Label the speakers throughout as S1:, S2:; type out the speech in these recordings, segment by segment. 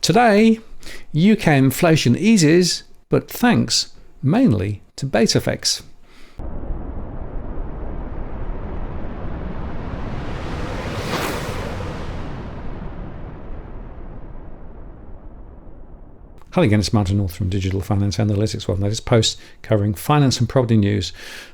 S1: Today, UK inflation eases, but thanks mainly to base effects. Hello again, it's Martin North from Digital Finance Analytics, with latest post covering finance and property news.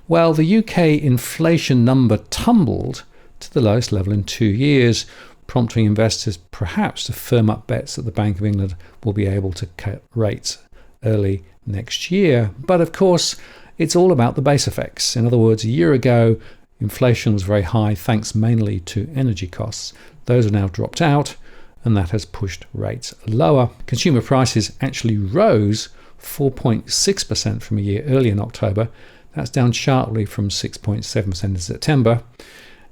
S1: Well, the UK inflation number tumbled to the lowest level in 2 years, prompting investors perhaps to firm up bets that the Bank of England will be able to cut rates early next year. But of course, it's all about the base effects. In other words, a year ago, inflation was very high thanks mainly to energy costs. Those are now dropped out, and that has pushed rates lower. Consumer prices actually rose 4.6% from a year earlier in October. That's down sharply from 6.7% in September.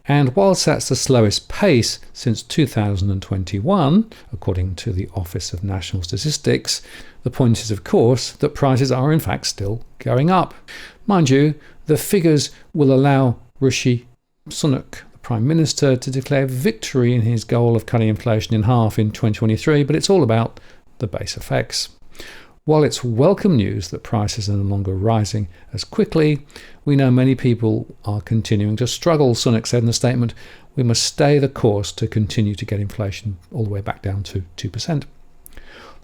S1: And whilst that's the slowest pace since 2021, according to the Office of National Statistics, the point is, of course, that prices are in fact still going up. Mind you, the figures will allow Rishi Sunak, Prime Minister, to declare victory in his goal of cutting inflation in half in 2023, but it's all about the base effects. While it's welcome news that prices are no longer rising as quickly, we know many people are continuing to struggle. Sunak said in a statement, "We must stay the course to continue to get inflation all the way back down to 2%.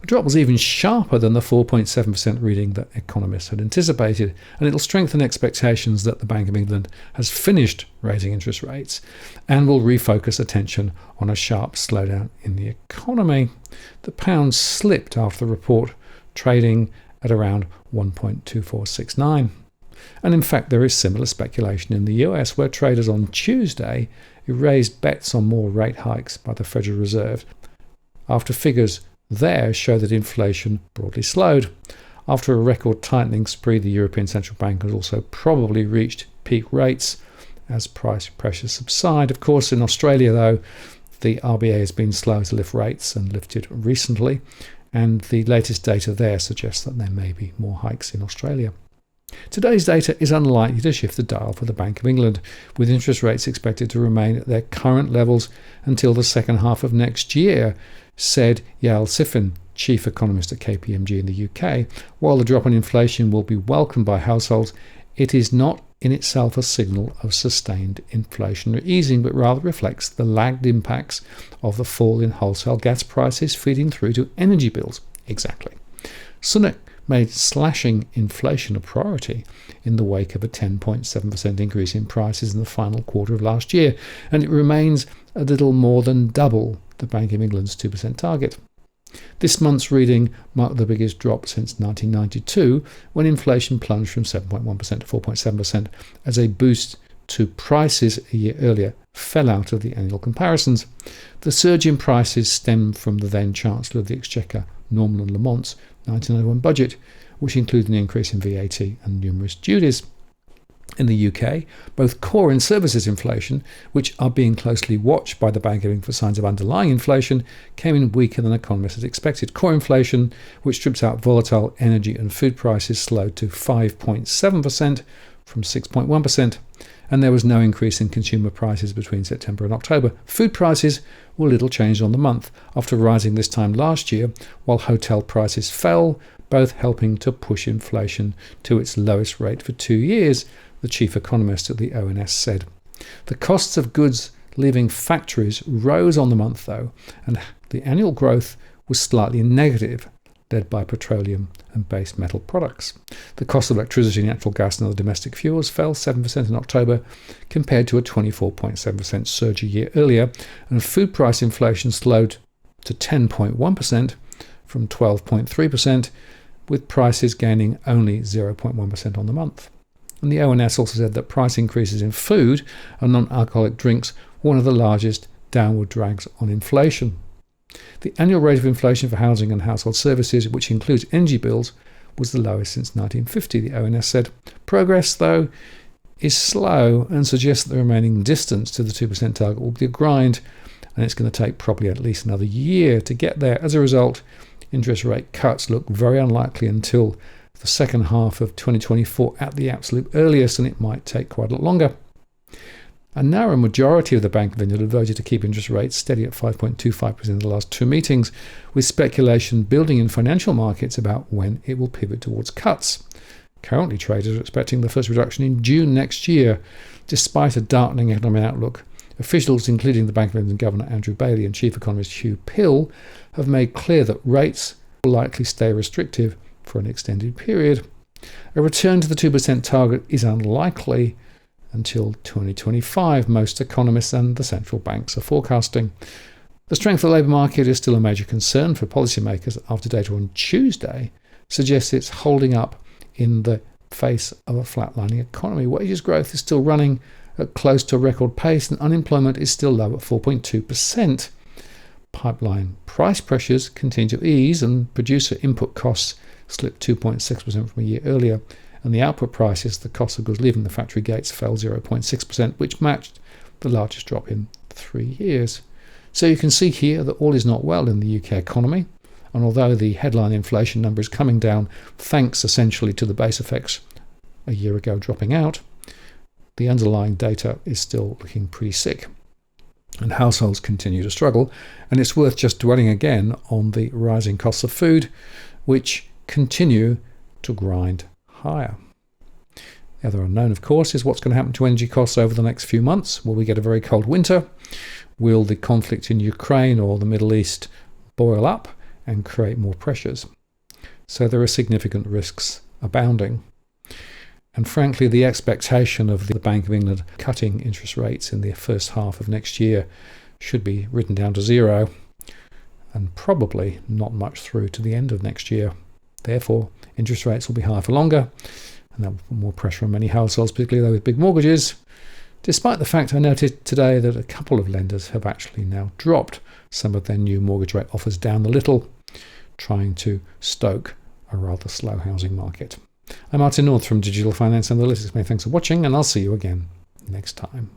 S1: The drop was even sharper than the 4.7% reading that economists had anticipated, and it'll strengthen expectations that the Bank of England has finished raising interest rates and will refocus attention on a sharp slowdown in the economy. The pound slipped after the report, trading at around 1.2469. And in fact, there is similar speculation in the US, where traders on Tuesday erased bets on more rate hikes by the Federal Reserve after figures there show that inflation broadly slowed. After a record tightening spree, the European Central Bank has also probably reached peak rates as price pressures subside. Of course, in Australia, though, the RBA has been slow to lift rates and lifted recently, and the latest data there suggests that there may be more hikes in Australia. Today's data is unlikely to shift the dial for the Bank of England, with interest rates expected to remain at their current levels until the second half of next year, said Yael Siffin, chief economist at KPMG in the UK. While the drop in inflation will be welcomed by households, it is not in itself a signal of sustained inflationary easing, but rather reflects the lagged impacts of the fall in wholesale gas prices feeding through to energy bills. Exactly. Sunak made slashing inflation a priority in the wake of a 10.7% increase in prices in the final quarter of last year, and it remains a little more than double the Bank of England's 2% target. This month's reading marked the biggest drop since 1992, when inflation plunged from 7.1% to 4.7%, as a boost to prices a year earlier fell out of the annual comparisons. The surge in prices stemmed from the then Chancellor of the Exchequer, Norman Lamont's 1991 budget, which included an increase in VAT and numerous duties. In the UK, both core and services inflation, which are being closely watched by the Bank of England for signs of underlying inflation, came in weaker than economists had expected. Core inflation, which strips out volatile energy and food prices, slowed to 5.7% from 6.1%, and there was no increase in consumer prices between September and October. Food prices were little changed on the month, after rising this time last year, while hotel prices fell, both helping to push inflation to its lowest rate for 2 years, the chief economist at the ONS said. The costs of goods leaving factories rose on the month, though, and the annual growth was slightly negative, led by petroleum and base metal products. The cost of electricity, natural gas and other domestic fuels fell 7% in October, compared to a 24.7% surge a year earlier, and food price inflation slowed to 10.1% from 12.3%, with prices gaining only 0.1% on the month. And the ONS also said that price increases in food and non-alcoholic drinks were one of the largest downward drags on inflation. The annual rate of inflation for housing and household services, which includes energy bills, was the lowest since 1950, the ONS said. Progress, though, is slow and suggests that the remaining distance to the 2% target will be a grind, and it's going to take probably at least another year to get there. As a result, interest rate cuts look very unlikely until the second half of 2024 at the absolute earliest, and it might take quite a lot longer. A narrow majority of the Bank of England have voted to keep interest rates steady at 5.25% in the last two meetings, with speculation building in financial markets about when it will pivot towards cuts. Currently, traders are expecting the first reduction in June next year. Despite a darkening economic outlook, officials, including the Bank of England Governor Andrew Bailey and Chief Economist Hugh Pill, have made clear that rates will likely stay restrictive for an extended period. A return to the 2% target is unlikely until 2025, most economists and the central banks are forecasting. The strength of the labour market is still a major concern for policymakers after data on Tuesday suggests it's holding up in the face of a flatlining economy. Wages growth is still running at close to a record pace and unemployment is still low at 4.2%. Pipeline price pressures continue to ease and producer input costs slipped 2.6% from a year earlier, and the output prices, the cost of goods leaving the factory gates, fell 0.6%, which matched the largest drop in 3 years. So you can see here that all is not well in the UK economy, and although the headline inflation number is coming down thanks essentially to the base effects a year ago dropping out, the underlying data is still looking pretty sick. And households continue to struggle, and it's worth just dwelling again on the rising costs of food, which continue to grind higher. The other unknown, of course, is what's going to happen to energy costs over the next few months. Will we get a very cold winter? Will the conflict in Ukraine or the Middle East boil up and create more pressures? So there are significant risks abounding. And frankly, the expectation of the Bank of England cutting interest rates in the first half of next year should be written down to zero, and probably not much through to the end of next year. Therefore, interest rates will be higher for longer, and that will put more pressure on many households, particularly those with big mortgages, despite the fact I noted today that a couple of lenders have actually now dropped some of their new mortgage rate offers down a little, trying to stoke a rather slow housing market. I'm Martin North from Digital Finance Analytics. Many thanks for watching, and I'll see you again next time.